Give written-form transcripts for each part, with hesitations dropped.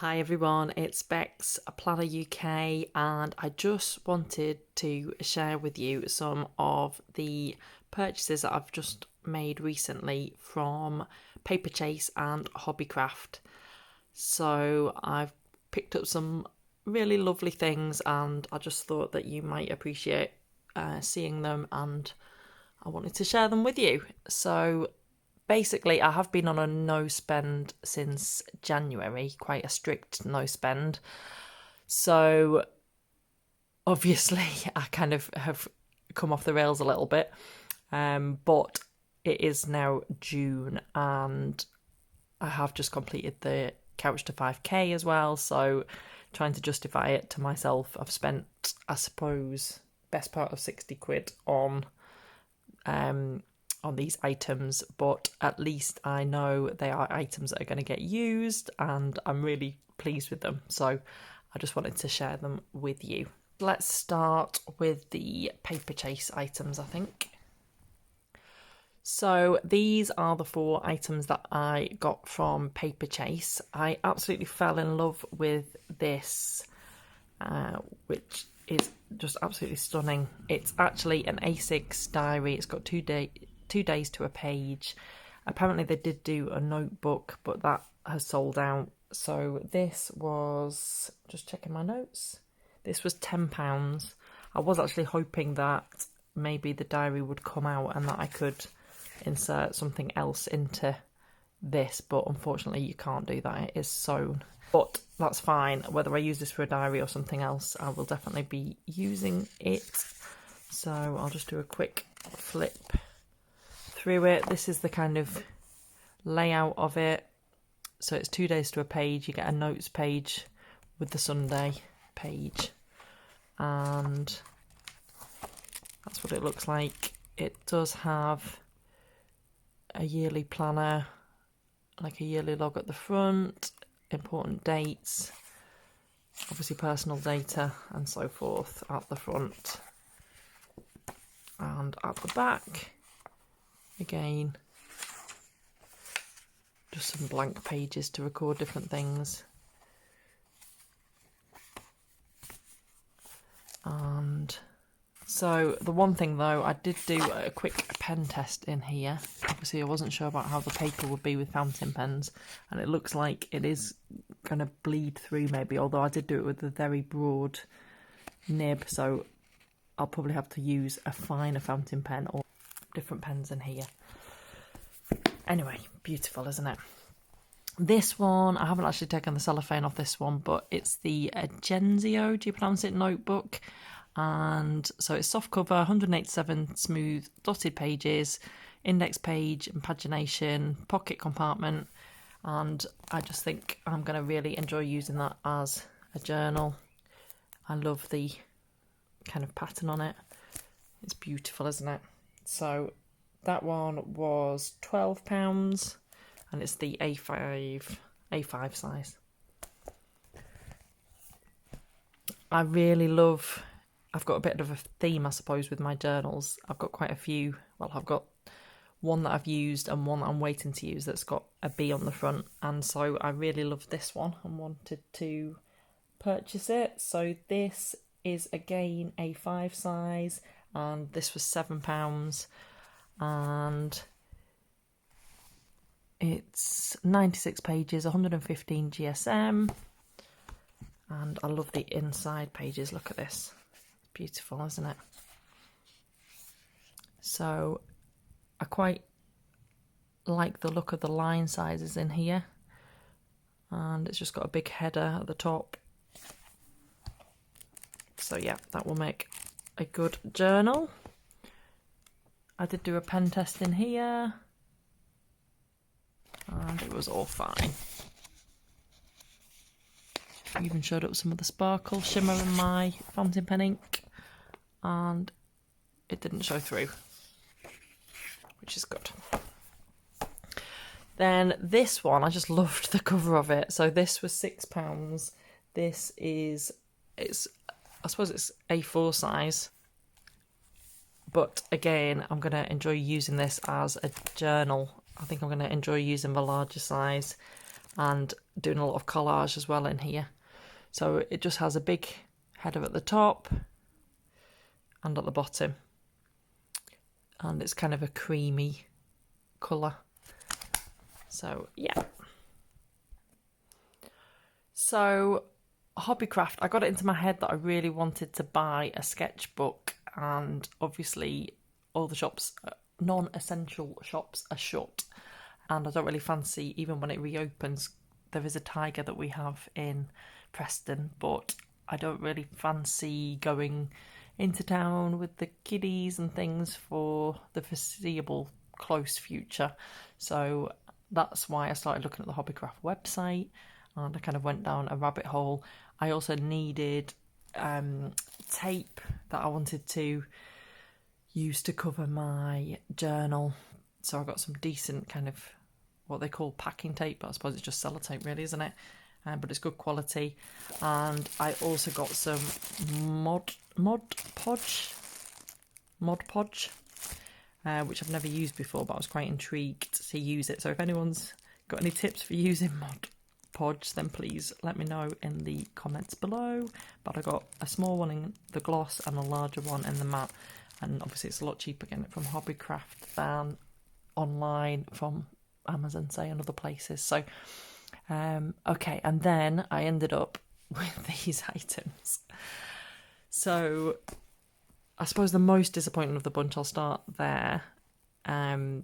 Hi everyone, it's Bex, Planner UK, and I just wanted to share with you some of the purchases that I've just made recently from Paperchase and Hobbycraft. So I've picked up some really lovely things and I just thought that you might appreciate seeing them, and I wanted to share them with you. So basically, I have been on a no spend since January, quite a strict no spend. So obviously, I kind of have come off the rails a little bit. But it is now June and I have just completed the Couch to 5K as well. So trying to justify it to myself, I've spent, I suppose, best part of 60 quid on these items, but at least I know they are items that are going to get used and I'm really pleased with them. So I just wanted to share them with you. Let's start with the Paperchase items, I think. So these are the 4 items that I got from Paperchase. I absolutely fell in love with this, which is just absolutely stunning. It's actually an A6 diary. It's got 2 days to a page. Apparently they did do a notebook, but that has sold out. So this was, just checking my notes, this was £10. I was actually hoping that maybe the diary would come out and that I could insert something else into this, but unfortunately you can't do that, it is sewn. But that's fine, whether I use this for a diary or something else, I will definitely be using it. So I'll just do a quick flip through it. This is the kind of layout of it. So it's 2 days to a page. You get a notes page with the Sunday page, and that's what it looks like. It does have a yearly planner, like a yearly log at the front, important dates, obviously personal data and so forth at the front, and at the back again just some blank pages to record different things. And so the one thing though, I did do a quick pen test in here. Obviously I wasn't sure about how the paper would be with fountain pens, and it looks like it is going to bleed through maybe, although I did do it with a very broad nib, so I'll probably have to use a finer fountain pen or different pens in here. Anyway, beautiful, isn't it? This one, I haven't actually taken the cellophane off this one, but it's the Agenzio, do you pronounce it, notebook? And so it's soft cover, 187 smooth dotted pages, index page and pagination, pocket compartment, and I just think I'm going to really enjoy using that as a journal. I love the kind of pattern on it. It's beautiful, isn't it? So that one was £12 and it's the A5 size. I really love, I've got a bit of a theme, I suppose, with my journals. I've got quite a few. Well, I've got one that I've used and one that I'm waiting to use that's got a B on the front, and so I really love this one and wanted to purchase it. So this is again A5 size, and this was £7, and it's 96 pages, 115 GSM, and I love the inside pages. Look at this, beautiful, isn't it? So I quite like the look of the line sizes in here, and it's just got a big header at the top. So yeah, that will make a good journal. I did do a pen test in here and it was all fine. I even showed up some of the sparkle shimmer in my fountain pen ink and it didn't show through, which is good. Then this one, I just loved the cover of it. So this was £6. This is, I suppose it's A4 size, but again, I'm going to enjoy using this as a journal. I think I'm going to enjoy using the larger size, and doing a lot of collage as well in here. So it just has a big header at the top and at the bottom, and it's kind of a creamy colour. So yeah. So Hobbycraft, I got it into my head that I really wanted to buy a sketchbook, and obviously all the shops, non-essential shops, are shut, and I don't really fancy, even when it reopens, there is a tiger that we have in Preston, but I don't really fancy going into town with the kiddies and things for the foreseeable close future. So that's why I started looking at the Hobbycraft website, and I kind of went down a rabbit hole. I also needed tape that I wanted to use to cover my journal. So I got some decent kind of what they call packing tape, but I suppose it's just sellotape really, isn't it? But it's good quality. And I also got some Mod Podge, which I've never used before, but I was quite intrigued to use it. So if anyone's got any tips for using Mod Podge, then please let me know in the comments below. But I got a small one in the gloss and a larger one in the matte, and obviously it's a lot cheaper getting it from Hobbycraft than online from Amazon, say, and other places. So okay, and then I ended up with these items. So I suppose the most disappointing of the bunch, I'll start there,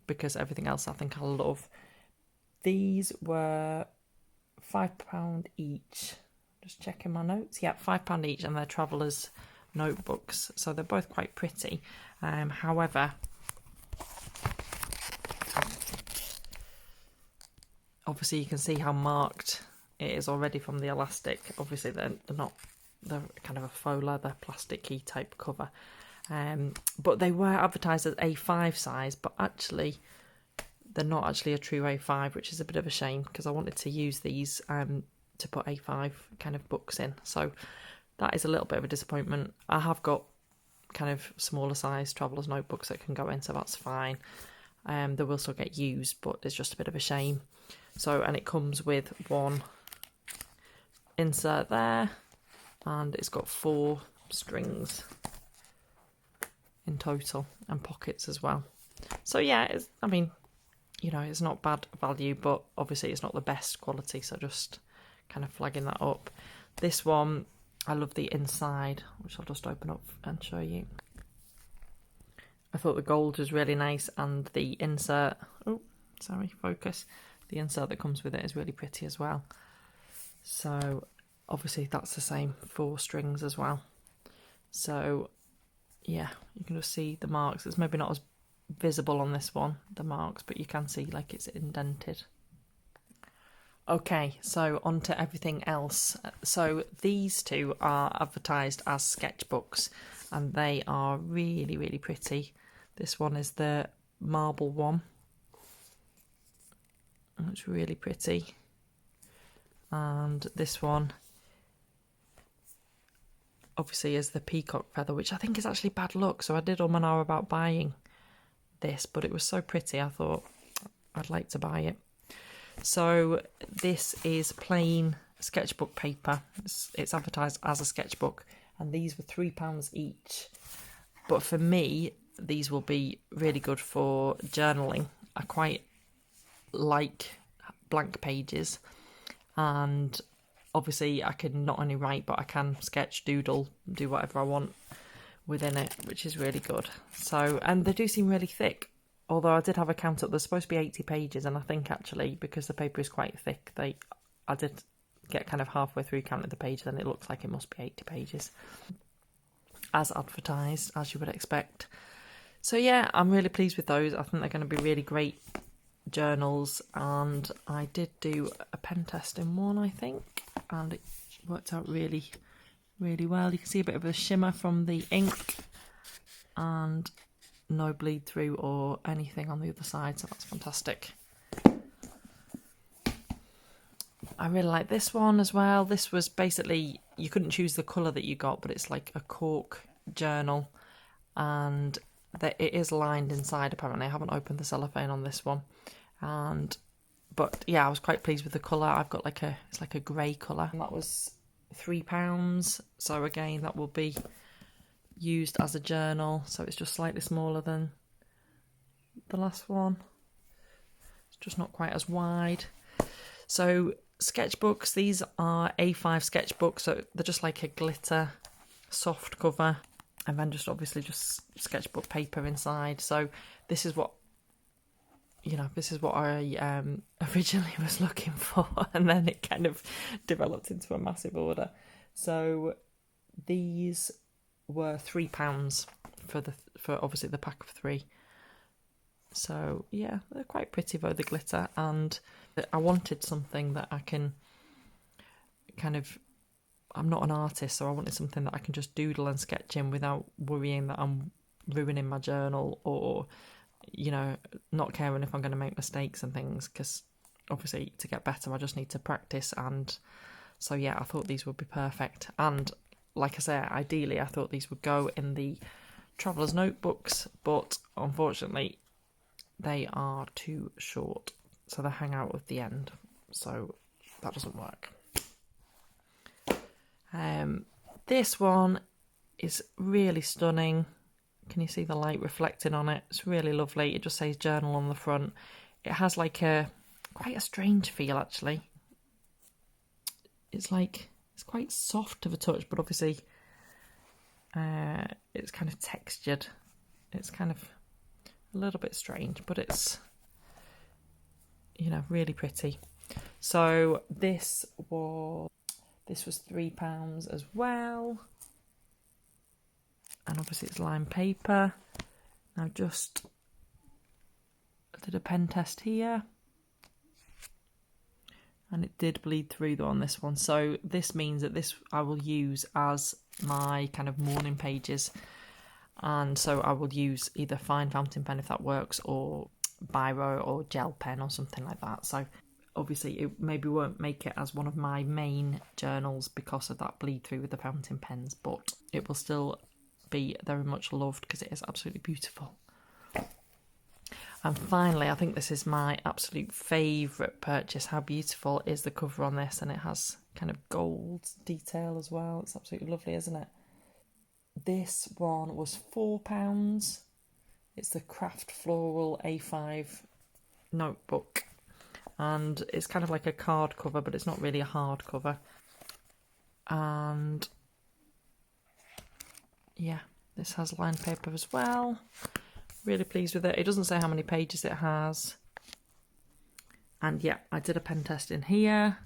because everything else I think I love. These were £5 each. Just checking my notes. Yeah, £5 each, and they're travellers notebooks, so they're both quite pretty. However, obviously you can see how marked it is already from the elastic. Obviously they're kind of a faux leather plasticky type cover, but they were advertised as A5 size, but actually they're not actually a true A5, which is a bit of a shame, because I wanted to use these to put A5 kind of books in. So that is a little bit of a disappointment. I have got kind of smaller size travellers notebooks that can go in, so that's fine. They will still get used, but it's just a bit of a shame. So, and it comes with one insert there, and it's got 4 strings in total, and pockets as well. So yeah, I mean, you know, it's not bad value, but obviously it's not the best quality, so just kind of flagging that up. This one, I love the inside, which I'll just open up and show you. I thought the gold was really nice, and the insert, oh, sorry, focus. The insert that comes with it is really pretty as well. So obviously that's the same 4 strings as well. So yeah, you can just see the marks. It's maybe not as visible on this one, the marks, but you can see like it's indented. Okay, so on to everything else. So these two are advertised as sketchbooks, and they are really, really pretty. This one is the marble one. It's really pretty. And this one obviously is the peacock feather, which I think is actually bad luck. So I did an hour about buying this, but it was so pretty I thought I'd like to buy it. So this is plain sketchbook paper. It's advertised as a sketchbook, and these were £3 each. But for me, these will be really good for journaling. I quite like blank pages, and obviously I can not only write, but I can sketch, doodle, do whatever I want within it, which is really good. So, and they do seem really thick, although I did have a count up. There's supposed to be 80 pages, and I think actually because the paper is quite thick, I did get kind of halfway through counting the pages, and it looks like it must be 80 pages as advertised, as you would expect. So yeah, I'm really pleased with those. I think they're going to be really great journals, and I did do a pen test in one, I think, and it worked out really, really well. You can see a bit of a shimmer from the ink, and no bleed through or anything on the other side, so that's fantastic. I really like this one as well. This was basically, you couldn't choose the colour that you got, but it's like a cork journal, and it is lined inside apparently. I haven't opened the cellophane on this one, but But yeah, I was quite pleased with the colour. I've got it's like a grey colour. And that was £3. So again, that will be used as a journal. So it's just slightly smaller than the last one. It's just not quite as wide. So sketchbooks, these are A5 sketchbooks. So they're just like a glitter soft cover. And then just obviously just sketchbook paper inside. So this is what, this is what I originally was looking for, and then it kind of developed into a massive order. So these were £3 for obviously the pack of 3. So yeah, they're quite pretty though, the glitter, and I wanted something that I can kind of, I'm not an artist, so I wanted something that I can just doodle and sketch in without worrying that I'm ruining my journal or, not caring if I'm going to make mistakes and things, because obviously to get better I just need to practice. And so yeah, I thought these would be perfect. And like I say, ideally I thought these would go in the traveller's notebooks, but unfortunately they are too short, so they hang out at the end, so that doesn't work. This one is really stunning. Can you see the light reflecting on it? It's really lovely. It just says journal on the front. It has like quite a strange feel actually. It's quite soft to the touch, but obviously it's kind of textured. It's kind of a little bit strange, but it's, really pretty. So this was £3 as well. And obviously it's lined paper. Now I did a pen test here. And it did bleed through though on this one. So this means that this I will use as my kind of morning pages. And so I will use either fine fountain pen if that works, or biro or gel pen or something like that. So obviously it maybe won't make it as one of my main journals because of that bleed through with the fountain pens, but it will still be very much loved because it is absolutely beautiful. And finally, I think this is my absolute favourite purchase. How beautiful is the cover on this? And it has kind of gold detail as well. It's absolutely lovely, isn't it? This one was £4. It's the Craft Floral A5 notebook. And it's kind of like a card cover, but it's not really a hard cover. And yeah, this has lined paper as well. Really pleased with it. It doesn't say how many pages it has. And yeah, I did a pen test in here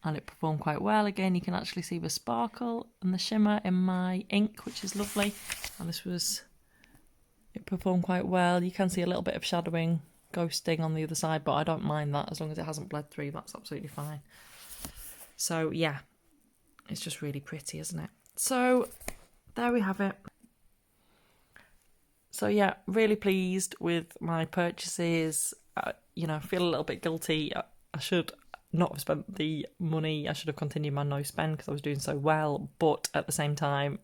and it performed quite well. Again, you can actually see the sparkle and the shimmer in my ink, which is lovely. And it performed quite well. You can see a little bit of shadowing, ghosting on the other side, but I don't mind that as long as it hasn't bled through. That's absolutely fine. So yeah, it's just really pretty, isn't it? So there we have it. So yeah, really pleased with my purchases. I feel a little bit guilty. I should not have spent the money. I should have continued my no spend because I was doing so well. But at the same time,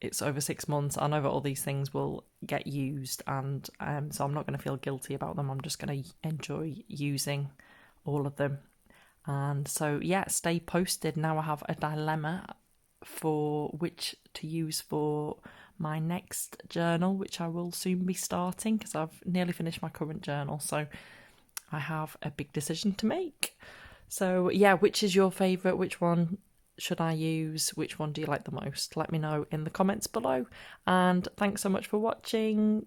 it's over 6 months. I know that all these things will get used, and so I'm not going to feel guilty about them. I'm just going to enjoy using all of them. And so yeah, stay posted. Now I have a dilemma for which to use for my next journal, which I will soon be starting because I've nearly finished my current journal. So I have a big decision to make. So yeah, which is your favourite? Which one should I use? Which one do you like the most? Let me know in the comments below. And thanks so much for watching.